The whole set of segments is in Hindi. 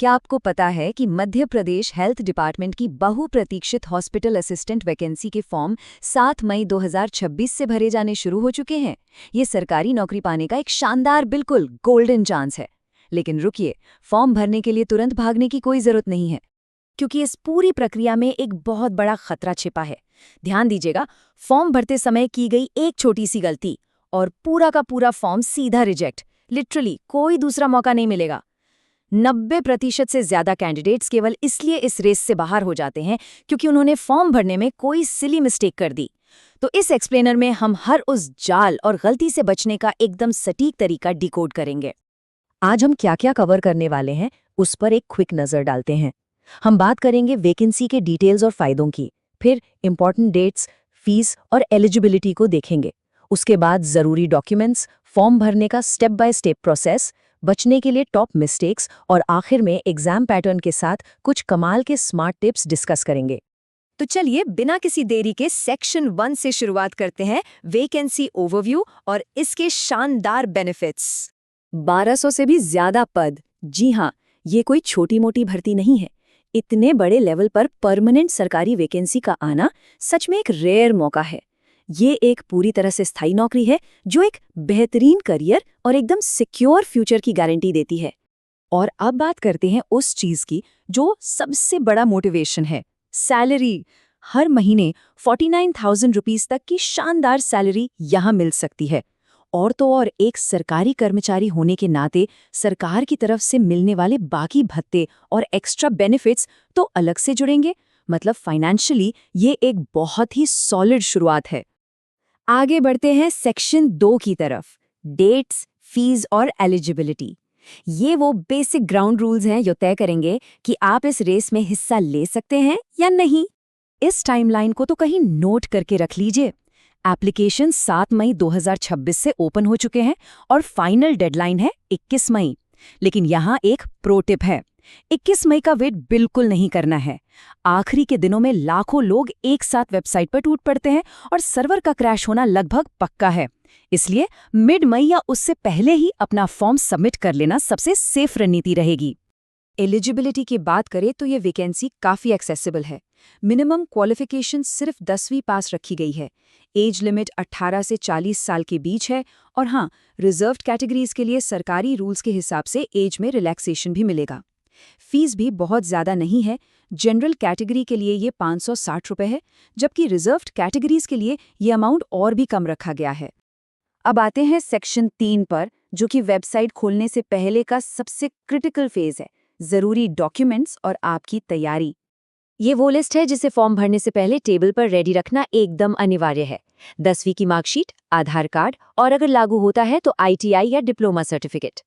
क्या आपको पता है कि मध्य प्रदेश हेल्थ डिपार्टमेंट की बहुप्रतीक्षित हॉस्पिटल असिस्टेंट वैकेंसी के फॉर्म 7 मई 2026 से भरे जाने शुरू हो चुके हैं। ये सरकारी नौकरी पाने का एक शानदार, बिल्कुल गोल्डन चांस है। लेकिन रुकिए, फॉर्म भरने के लिए तुरंत भागने की कोई जरूरत नहीं है, क्योंकि इस पूरी प्रक्रिया में एक बहुत बड़ा खतरा छिपा है। ध्यान दीजिएगा, फॉर्म भरते समय की गई एक छोटी सी गलती और पूरा का पूरा फॉर्म सीधा रिजेक्ट। लिटरली कोई दूसरा मौका नहीं मिलेगा। 90% से ज्यादा कैंडिडेट्स केवल इसलिए इस रेस से बाहर हो जाते हैं क्योंकि उन्होंने फॉर्म भरने में कोई सिली मिस्टेक कर दी। तो इस एक्सप्लेनर में हम हर उस जाल और गलती से बचने का एकदम सटीक तरीका डिकोड करेंगे। आज हम क्या क्या कवर करने वाले हैं उस पर एक क्विक नजर डालते हैं। हम बात करेंगे वैकेंसी के डिटेल्स और फायदों की, फिर इंपॉर्टेंट डेट्स, फीस और एलिजिबिलिटी को देखेंगे। उसके बाद जरूरी डॉक्यूमेंट्स, फॉर्म भरने का स्टेप बाय स्टेप प्रोसेस, बचने के लिए टॉप मिस्टेक्स और आखिर में एग्जाम पैटर्न के साथ कुछ कमाल के स्मार्ट टिप्स डिस्कस करेंगे। तो चलिए बिना किसी देरी के सेक्शन 1 से शुरुआत करते हैं, वैकेंसी ओवरव्यू और इसके शानदार बेनिफिट्स। 1200 से भी ज्यादा पद। जी हाँ, ये कोई छोटी मोटी भर्ती नहीं है। इतने बड़े लेवल पर परमानेंट सरकारी वैकेंसी का आना सच में एक रेयर मौका है। ये एक पूरी तरह से स्थायी नौकरी है जो एक बेहतरीन करियर और एकदम सिक्योर फ्यूचर की गारंटी देती है। और अब बात करते हैं उस चीज की जो सबसे बड़ा मोटिवेशन है, सैलरी। हर महीने 49,000 रुपीस तक की शानदार सैलरी यहाँ मिल सकती है। और तो और एक सरकारी कर्मचारी होने के नाते सरकार की तरफ से मिलने वाले बाकी भत्ते और एक्स्ट्रा बेनिफिट्स तो अलग से जुड़ेंगे। मतलब फाइनेंशियली ये एक बहुत ही सॉलिड शुरुआत है। आगे बढ़ते हैं सेक्शन 2 की तरफ, डेट्स, फीस और एलिजिबिलिटी। ये वो बेसिक ग्राउंड रूल्स हैं जो तय करेंगे कि आप इस रेस में हिस्सा ले सकते हैं या नहीं। इस टाइमलाइन को तो कहीं नोट करके रख लीजिए। एप्लीकेशन 7 मई 2026 से ओपन हो चुके हैं और फाइनल डेडलाइन है 21 मई। लेकिन यहाँ एक प्रो टिप है, 21 मई का वेट बिल्कुल नहीं करना है। आखिरी के दिनों में लाखों लोग एक साथ वेबसाइट पर टूट पड़ते हैं और सर्वर का क्रैश होना लगभग पक्का है। इसलिए मिड मई या उससे पहले ही अपना फॉर्म सबमिट कर लेना सबसे सेफ रणनीति रहेगी। एलिजिबिलिटी की बात करें तो ये वैकेंसी काफ़ी एक्सेसिबल है। मिनिमम क्वालिफिकेशन सिर्फ 10वीं पास रखी गई है। एज लिमिट 18 से 40 साल के बीच है। और हाँ, रिजर्व्ड कैटेगरीज के लिए सरकारी रूल्स के हिसाब से एज में रिलैक्सेशन भी मिलेगा। फीस भी बहुत ज़्यादा नहीं है। जनरल कैटेगरी के लिए ये 560 रुपये है, जबकि रिजर्व्ड कैटेगरीज के लिए ये अमाउंट और भी कम रखा गया है। अब आते हैं सेक्शन 3 पर, जो कि वेबसाइट खोलने से पहले का सबसे क्रिटिकल फेज है, ज़रूरी डॉक्यूमेंट्स और आपकी तैयारी। ये वो लिस्ट है जिसे फॉर्म भरने से पहले टेबल पर रेडी रखना एकदम अनिवार्य है। 10वीं की मार्कशीट, आधार कार्ड और अगर लागू होता है तो ITI या डिप्लोमा सर्टिफिकेट।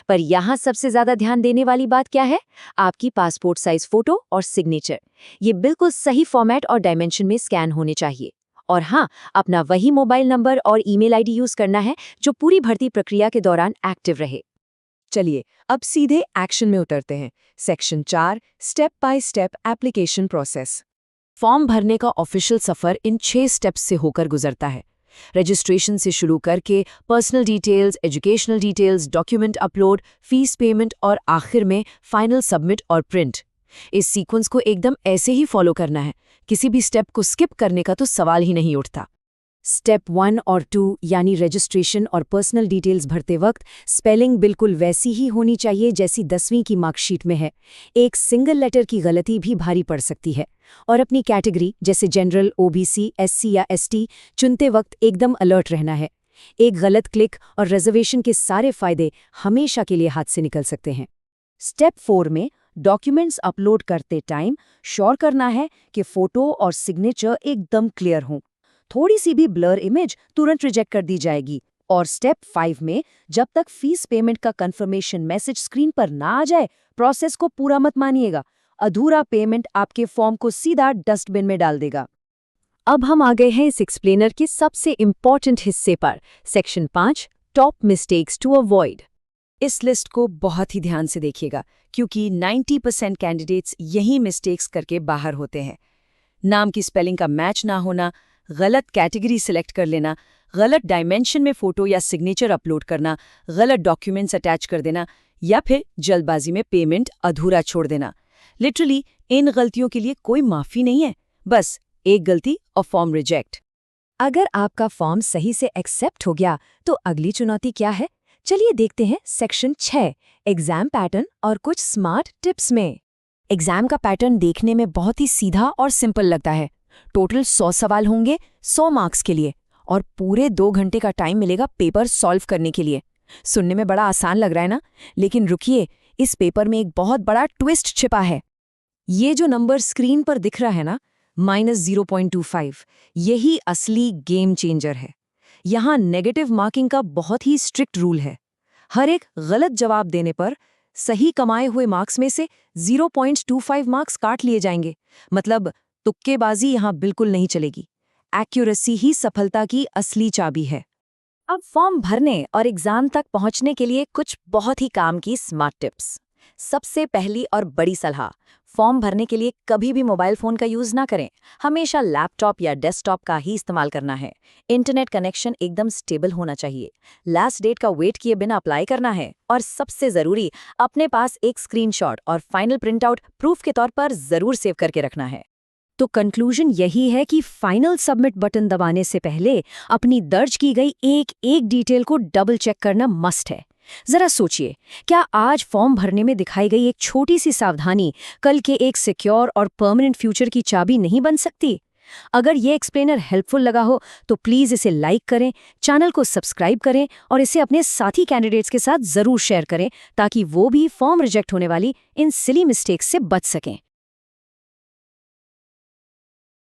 पर यहाँ सबसे ज्यादा ध्यान देने वाली बात क्या है? आपकी पासपोर्ट साइज फोटो और सिग्नेचर। ये बिल्कुल सही फॉर्मेट और डायमेंशन में स्कैन होने चाहिए। और हाँ, अपना वही मोबाइल नंबर और ईमेल ID यूज करना है जो पूरी भर्ती प्रक्रिया के दौरान एक्टिव रहे। चलिए अब सीधे एक्शन में उतरते हैं। Section 4, step by step application process. Form भरने का ऑफिशियल सफर इन 6 स्टेप्स से होकर गुजरता है। रजिस्ट्रेशन से शुरू करके personal details, educational details, document upload, fees payment और आखिर में फाइनल सबमिट और प्रिंट। इस सीक्वेंस को एकदम ऐसे ही फॉलो करना है। किसी भी स्टेप को स्किप करने का तो सवाल ही नहीं उठता। स्टेप 1 और 2 यानी रजिस्ट्रेशन और पर्सनल डिटेल्स भरते वक्त स्पेलिंग बिल्कुल वैसी ही होनी चाहिए जैसी 10वीं की मार्कशीट में है। एक सिंगल लेटर की गलती भी भारी पड़ सकती है। और अपनी कैटेगरी जैसे जनरल, OBC, SC या ST चुनते वक्त एकदम अलर्ट रहना है। एक गलत क्लिक और रिजर्वेशन के सारे फायदे हमेशा के लिए हाथ से निकल सकते हैं। स्टेप 4 में डॉक्यूमेंट्स अपलोड करते टाइम श्योर करना है कि फोटो और सिग्नेचर एकदम क्लियर हों। थोड़ी सी भी ब्लर इमेज तुरंत रिजेक्ट कर दी जाएगी। और स्टेप 5 में जब तक फीस पेमेंट का कंफर्मेशन मैसेज स्क्रीन पर ना आ जाए, प्रोसेस को पूरा मत मानिएगा। अधूरा पेमेंट आपके फॉर्म को सीधा डस्टबिन में डाल देगा। अब हम आ गए हैं इस एक्सप्लेनर के सबसे इंपॉर्टेंट हिस्से पर, section 5, top mistakes to avoid. इस लिस्ट को बहुत ही ध्यान से देखिएगा क्योंकि 90% कैंडिडेट्स यही मिस्टेक्स करके बाहर होते हैं। नाम की स्पेलिंग का मैच ना होना, गलत कैटेगरी सिलेक्ट कर लेना, गलत डायमेंशन में फोटो या सिग्नेचर अपलोड करना, गलत डॉक्यूमेंट्स अटैच कर देना या फिर जल्दबाजी में पेमेंट अधूरा छोड़ देना। लिटरली इन गलतियों के लिए कोई माफी नहीं है, बस एक गलती और फॉर्म रिजेक्ट। अगर आपका फॉर्म सही से एक्सेप्ट हो गया तो अगली चुनौती क्या है? चलिए देखते हैं सेक्शन 6 एग्जाम पैटर्न और कुछ स्मार्ट टिप्स में। एग्जाम का पैटर्न देखने में बहुत ही सीधा और सिंपल लगता है। टोटल 100 सवाल होंगे 100 मार्क्स के लिए और पूरे 2 घंटे का टाइम मिलेगा पेपर सॉल्व करने के लिए। सुनने में बड़ा आसान लग रहा है ना? लेकिन रुकिए, इस पेपर में एक बहुत बड़ा ट्विस्ट छिपा है। ये जो नंबर स्क्रीन पर दिख रहा है ना, -0.25, यही असली गेम चेंजर है। यहाँ नेगेटिव मार्किंग का बहुत ही स्ट्रिक्ट रूल है। हर एक गलत जवाब देने पर सही कमाए हुए मार्क्स में से 0.25 मार्क्स काट लिए जाएंगे। मतलब तुक्केबाजी यहाँ बिल्कुल नहीं चलेगी। एक्यूरेसी ही सफलता की असली चाबी है। अब फॉर्म भरने और एग्जाम तक पहुंचने के लिए कुछ बहुत ही काम की स्मार्ट टिप्स। सबसे पहली और बड़ी सलाह, फॉर्म भरने के लिए कभी भी मोबाइल फ़ोन का यूज़ ना करें। हमेशा लैपटॉप या डेस्कटॉप का ही इस्तेमाल करना है। इंटरनेट कनेक्शन एकदम स्टेबल होना चाहिए। लास्ट डेट का वेट किए बिना अप्लाई करना है। और सबसे ज़रूरी, अपने पास एक स्क्रीनशॉट और फाइनल प्रिंटआउट प्रूफ के तौर पर ज़रूर सेव करके रखना है। तो कंक्लूजन यही है कि फाइनल सबमिट बटन दबाने से पहले अपनी दर्ज की गई एक एक डिटेल को डबल चेक करना मस्ट है। जरा सोचिए, क्या आज फॉर्म भरने में दिखाई गई एक छोटी सी सावधानी कल के एक सिक्योर और परमानेंट फ्यूचर की चाबी नहीं बन सकती? अगर ये एक्सप्लेनर हेल्पफुल लगा हो तो प्लीज़ इसे लाइक करें, चैनल को सब्सक्राइब करें और इसे अपने साथी कैंडिडेट्स के साथ ज़रूर शेयर करें ताकि वो भी फॉर्म रिजेक्ट होने वाली इन सिली मिस्टेक्स से बच सकें।